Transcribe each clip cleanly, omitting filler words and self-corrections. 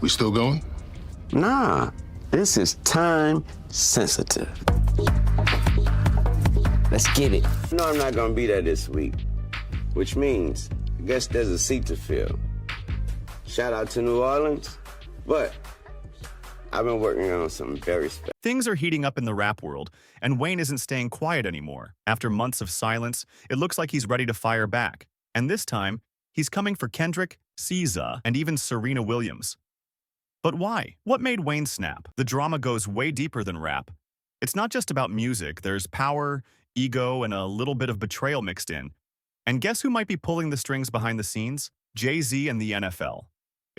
We still going? Nah, this is time sensitive. Let's get it. No, I'm not gonna be there this week, which means I guess there's a seat to fill. Shout out to New Orleans, but I've been working on something very special. Things are heating up in the rap world, and Wayne isn't staying quiet anymore. After months of silence, it looks like he's ready to fire back. And this time, he's coming for Kendrick, SZA, and even Serena Williams. But why? What made Wayne snap? The drama goes way deeper than rap. It's not just about music. There's power, ego, and a little bit of betrayal mixed in. And guess who might be pulling the strings behind the scenes? Jay-Z and the NFL.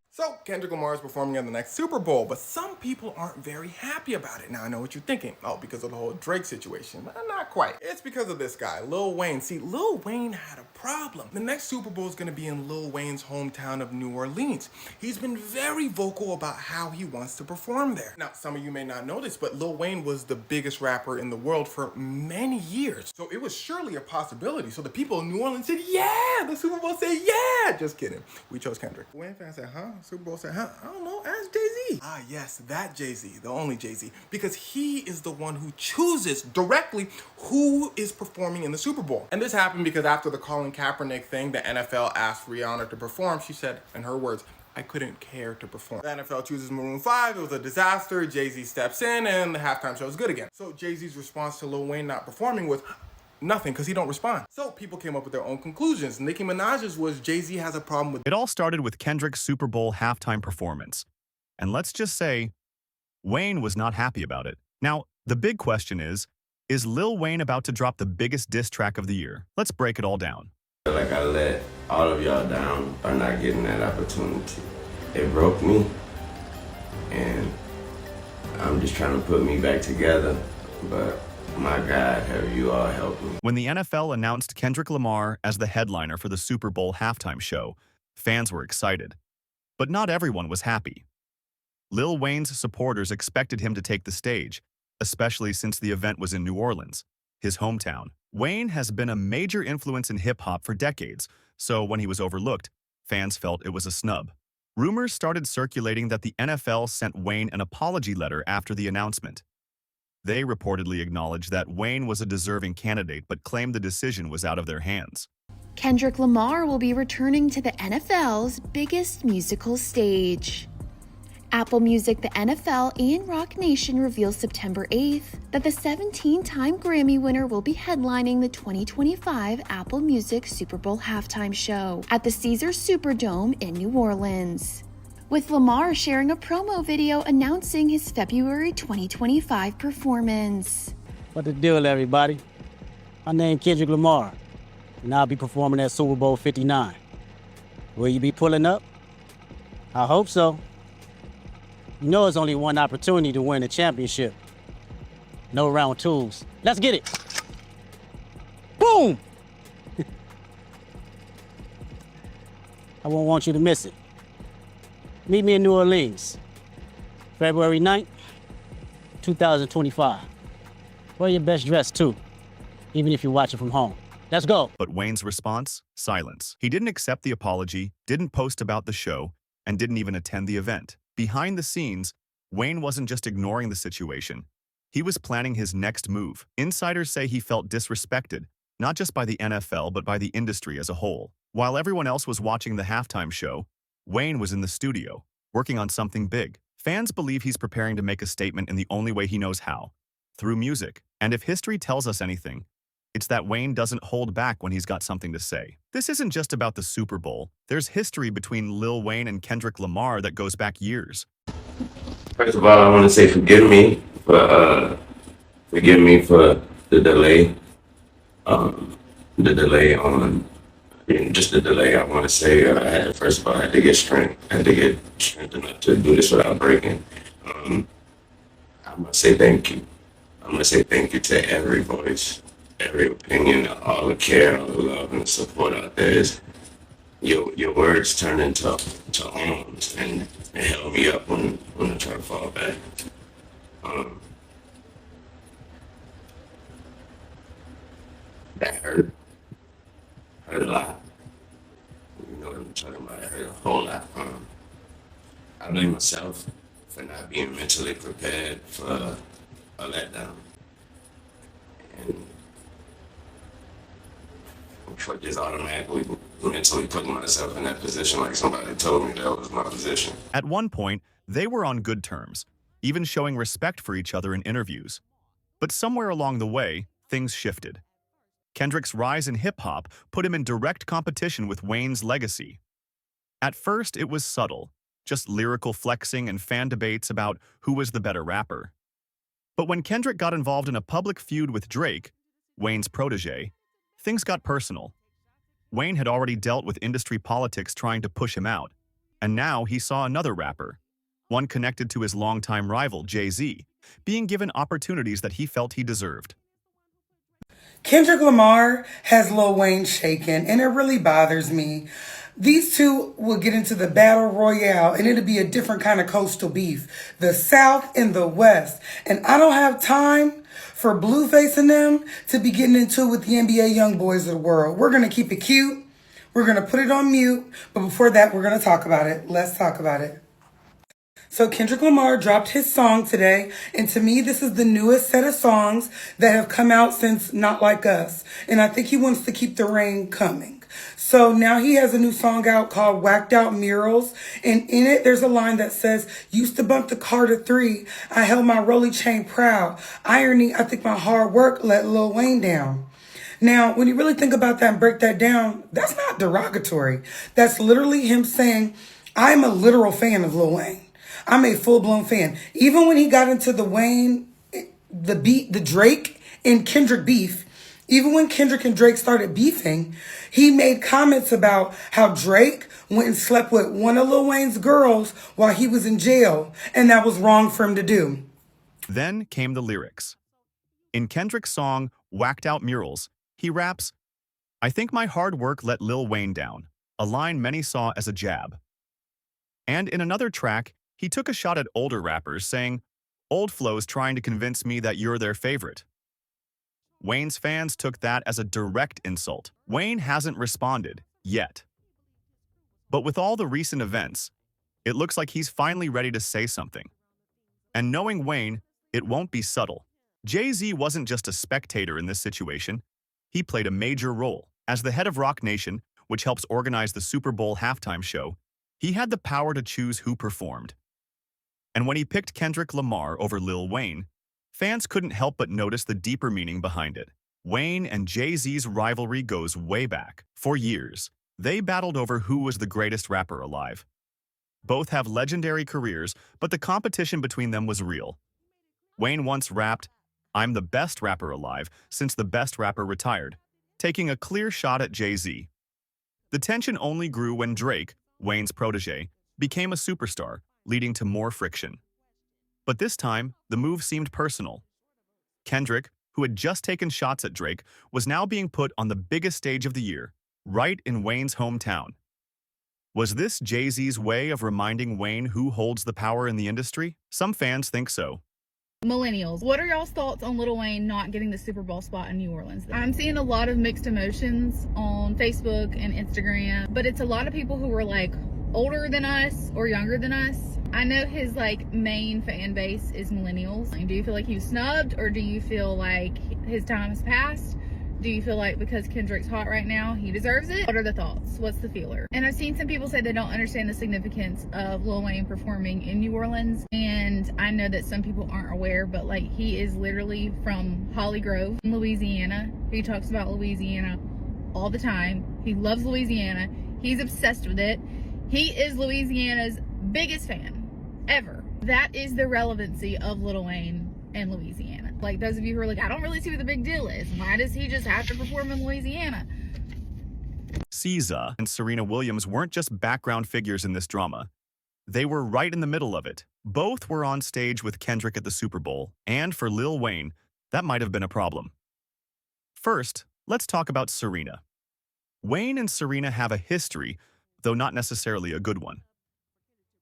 So, Kendrick Lamar is performing at the next Super Bowl, but some people aren't very happy about it. Now, I know what you're thinking. Oh, because of the whole Drake situation. But not quite. It's because of this guy, Lil Wayne. See, Lil Wayne had a problem. The next Super Bowl is going to be in Lil Wayne's hometown of New Orleans. He's been very vocal about how he wants to perform there. Now, some of you may not know this, but Lil Wayne was the biggest rapper in the world for many years. So it was surely a possibility. So the people in New Orleans said, yeah! The Super Bowl said, yeah! Just kidding. We chose Kendrick. Wayne fans said, huh? Super Bowl said, huh? I don't know, ask Jay-Z. Ah, yes, that Jay-Z, the only Jay-Z, because he is the one who chooses directly who is performing in the Super Bowl. And this happened because after the Colin Kaepernick thing, the NFL asked Rihanna to perform. She said, in her words, I couldn't care to perform. The NFL chooses Maroon 5, it was a disaster, Jay-Z steps in, and the halftime show is good again. So Jay-Z's response to Lil Wayne not performing was, nothing, because he don't respond. So people came up with their own conclusions. Nicki Minaj's was Jay-Z has a problem with... It all started with Kendrick's Super Bowl halftime performance. And let's just say, Wayne was not happy about it. Now, the big question is Lil Wayne about to drop the biggest diss track of the year? Let's break it all down. I feel like I let all of y'all down by not getting that opportunity. It broke me, and I'm just trying to put me back together, but my God, have you all helped me. When the NFL announced Kendrick Lamar as the headliner for the Super Bowl halftime show, fans were excited. But not everyone was happy. Lil Wayne's supporters expected him to take the stage, especially since the event was in New Orleans, his hometown. Wayne has been a major influence in hip-hop for decades, so when he was overlooked, fans felt it was a snub. Rumors started circulating that the NFL sent Wayne an apology letter after the announcement. They reportedly acknowledged that Wayne was a deserving candidate but claimed the decision was out of their hands. Kendrick Lamar will be returning to the NFL's biggest musical stage. Apple Music, the NFL, and Rock Nation revealed September 8th that the 17-time Grammy winner will be headlining the 2025 Apple Music Super Bowl halftime show at the Caesars Superdome in New Orleans, with Lamar sharing a promo video announcing his February 2025 performance. What the deal, everybody? My name's Kendrick Lamar, and I'll be performing at Super Bowl 59. Will you be pulling up? I hope so. You know it's only one opportunity to win a championship. No round twos. Let's get it. Boom! I won't want you to miss it. Meet me in New Orleans, February 9th, 2025. Wear your best dress too, even if you're watching from home. Let's go. But Wayne's response? Silence. He didn't accept the apology, didn't post about the show, and didn't even attend the event. Behind the scenes, Wayne wasn't just ignoring the situation. He was planning his next move. Insiders say he felt disrespected, not just by the NFL, but by the industry as a whole. While everyone else was watching the halftime show, Wayne was in the studio, working on something big. Fans believe he's preparing to make a statement in the only way he knows how, through music. And if history tells us anything, it's that Wayne doesn't hold back when he's got something to say. This isn't just about the Super Bowl. There's history between Lil Wayne and Kendrick Lamar that goes back years. First of all, I want to say forgive me for the delay. The delay. I want to say first of all, I had to get strength. I had to get strength enough to do this without breaking. I'm gonna say thank you. I'm gonna say thank you to every voice, every opinion, all the care, all the love and the support out there. Your words turn into arms and held me up when I try to fall back. That hurt a lot. You know what I'm talking about? It hurt a whole lot. I I blame myself for not being mentally prepared for a letdown. And for just automatically mentally putting myself in that position like somebody told me that was my position. At one point, they were on good terms, even showing respect for each other in interviews. But somewhere along the way, things shifted. Kendrick's rise in hip-hop put him in direct competition with Wayne's legacy. At first, it was subtle, just lyrical flexing and fan debates about who was the better rapper. But when Kendrick got involved in a public feud with Drake, Wayne's protege, things got personal. Wayne had already dealt with industry politics trying to push him out, and now he saw another rapper, one connected to his longtime rival, Jay-Z, being given opportunities that he felt he deserved. Kendrick Lamar has Lil Wayne shaken, and it really bothers me. These two will get into the battle royale, and it'll be a different kind of coastal beef. The South and the West. And I don't have time for Blueface and them to be getting into it with the NBA young boys of the world. We're going to keep it cute. We're going to put it on mute. But before that, we're going to talk about it. Let's talk about it. So Kendrick Lamar dropped his song today, and to me, this is the newest set of songs that have come out since Not Like Us, and I think he wants to keep the rain coming. So now he has a new song out called Whacked Out Murals, and in it, there's a line that says, used to bump the car to 3, I held my rolly chain proud. Irony, I think my hard work let Lil Wayne down. Now, when you really think about that and break that down, that's not derogatory. That's literally him saying, I'm a literal fan of Lil Wayne. I'm a full-blown fan. Even when he got into the Wayne, the Drake and Kendrick beef, even when Kendrick and Drake started beefing, he made comments about how Drake went and slept with one of Lil Wayne's girls while he was in jail, and that was wrong for him to do. Then came the lyrics. In Kendrick's song, Whacked Out Murals, he raps, I think my hard work let Lil Wayne down, a line many saw as a jab. And in another track, he took a shot at older rappers, saying, old flow's trying to convince me that you're their favorite. Wayne's fans took that as a direct insult. Wayne hasn't responded, yet. But with all the recent events, it looks like he's finally ready to say something. And knowing Wayne, it won't be subtle. Jay-Z wasn't just a spectator in this situation. He played a major role. As the head of Rock Nation, which helps organize the Super Bowl halftime show, he had the power to choose who performed. And when he picked Kendrick Lamar over Lil Wayne, fans couldn't help but notice the deeper meaning behind it. Wayne and Jay-Z's rivalry goes way back. For years, they battled over who was the greatest rapper alive. Both have legendary careers, but the competition between them was real. Wayne once rapped, I'm the best rapper alive since the best rapper retired, taking a clear shot at Jay-Z. The tension only grew when Drake, Wayne's protege, became a superstar, leading to more friction. But this time, the move seemed personal. Kendrick, who had just taken shots at Drake, was now being put on the biggest stage of the year, right in Wayne's hometown. Was this Jay-Z's way of reminding Wayne who holds the power in the industry? Some fans think so. Millennials, what are y'all's thoughts on Lil Wayne not getting the Super Bowl spot in New Orleans? I'm seeing a lot of mixed emotions on Facebook and Instagram, but it's a lot of people who are like older than us or younger than us. I know his like main fan base is millennials. Do you feel like he was snubbed, or do you feel like his time has passed? Do you feel like because Kendrick's hot right now, he deserves it? What are the thoughts? What's the feeler? And I've seen some people say they don't understand the significance of Lil Wayne performing in New Orleans. And I know that some people aren't aware, but like he is literally from Holly Grove, Louisiana. He talks about Louisiana all the time. He loves Louisiana. He's obsessed with it. He is Louisiana's biggest fan ever. That is the relevancy of Lil Wayne and Louisiana. Like those of you who are like, I don't really see what the big deal is. Why does he just have to perform in Louisiana? SZA and Serena Williams weren't just background figures in this drama. They were right in the middle of it. Both were on stage with Kendrick at the Super Bowl, and for Lil Wayne, that might have been a problem. First, let's talk about Serena. Wayne and Serena have a history, though not necessarily a good one.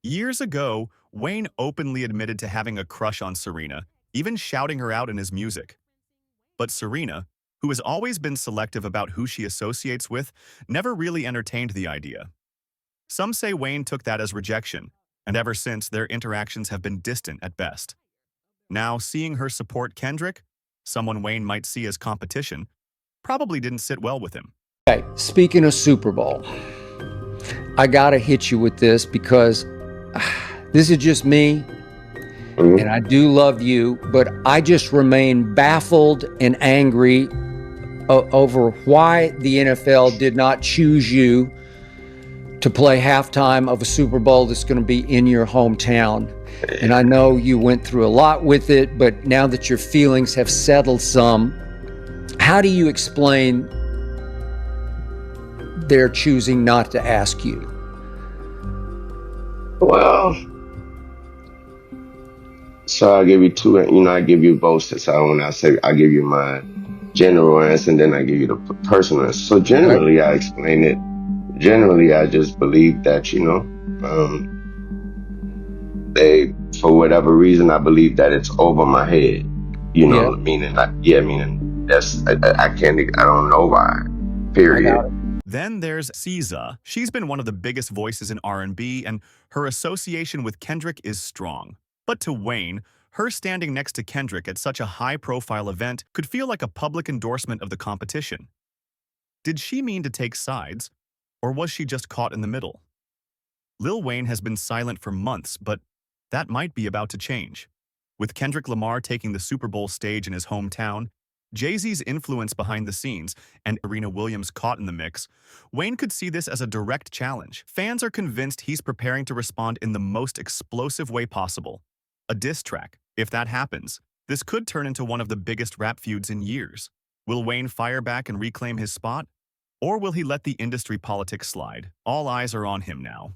Years ago, Wayne openly admitted to having a crush on Serena, even shouting her out in his music. But Serena, who has always been selective about who she associates with, never really entertained the idea. Some say Wayne took that as rejection, And ever since, their interactions have been distant at best. Now, seeing her support Kendrick, someone Wayne might see as competition, probably didn't sit well with him. Okay, speaking of Super Bowl, I gotta hit you with this because this is just me, and I do love you, but I just remain baffled and angry over why the NFL did not choose you to play halftime of a Super Bowl that's going to be in your hometown. And I know you went through a lot with it, but now that your feelings have settled some, how do you explain they're choosing not to ask you? Well, so I'll give you two, I give you both. So when I say, I give you my general answer and then I give you the personal answer. So generally, I explain it. Generally, I just believe that, they, for whatever reason, I believe that it's over my head. Meaning that's, I don't know why, period. Then there's SZA. She's been one of the biggest voices in R&B, and her association with Kendrick is strong. But to Wayne, her standing next to Kendrick at such a high-profile event could feel like a public endorsement of the competition. Did she mean to take sides, or was she just caught in the middle? Lil Wayne has been silent for months, but that might be about to change. With Kendrick Lamar taking the Super Bowl stage in his hometown, Jay-Z's influence behind the scenes, and Serena Williams caught in the mix, Wayne could see this as a direct challenge. Fans are convinced he's preparing to respond in the most explosive way possible. A diss track. If that happens, this could turn into one of the biggest rap feuds in years. Will Wayne fire back and reclaim his spot? Or will he let the industry politics slide? All eyes are on him now.